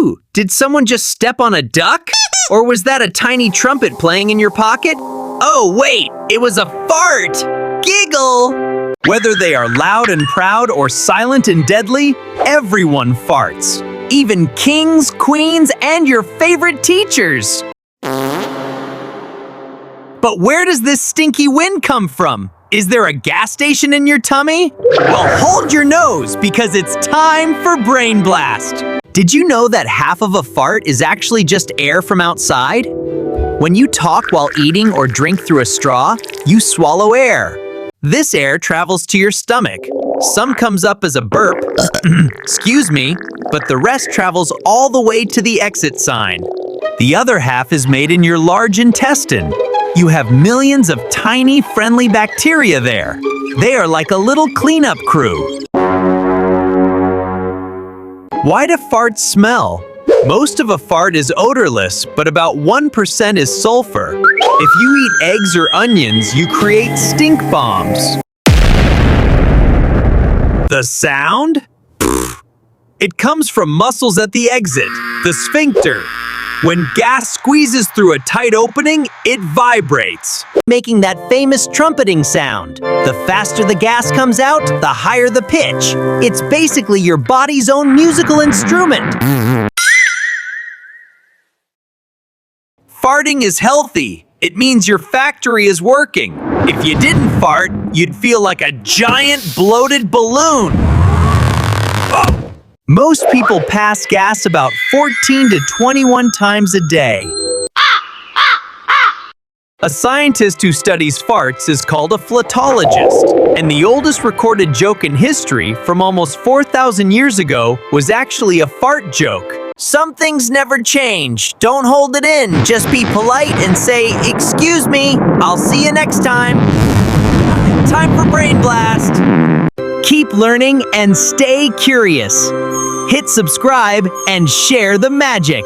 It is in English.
Phew! Did someone just step on a duck? Or was that a tiny trumpet playing in your pocket? Oh, wait! It was a fart! Giggle! Whether they are loud and proud or silent and deadly, everyone farts. Even kings, queens, and your favorite teachers. But where does this stinky wind come from? Is there a gas station in your tummy? Well, hold your nose because it's time for Brain Blast. Did you know that half of a fart is actually just air from outside? When you talk while eating or drink through a straw, you swallow air. This air travels to your stomach. Some comes up as a burp, excuse me, but the rest travels all the way to the exit sign. The other half is made in your large intestine. You have millions of tiny, friendly bacteria there. They are like a little cleanup crew. Why do farts smell? Most of a fart is odorless, but about 1% is sulfur. If you eat eggs or onions, you create stink bombs. The sound? It comes from muscles at the exit, the sphincter. When gas squeezes through a tight opening, it vibrates, making that famous trumpeting sound. The faster the gas comes out, the higher the pitch. It's basically your body's own musical instrument. Farting is healthy. It means your factory is working. If you didn't fart, you'd feel like a giant bloated balloon. Oh. Most people pass gas about 14 to 21 times a day. A scientist who studies farts is called a flatologist, and the oldest recorded joke in history from almost 4,000 years ago was actually a fart joke. Some things never change. Don't hold it in. Just be polite and say, "Excuse me, I'll see you next time." Time for Brain Blast. Keep learning and stay curious. Hit subscribe and share the magic.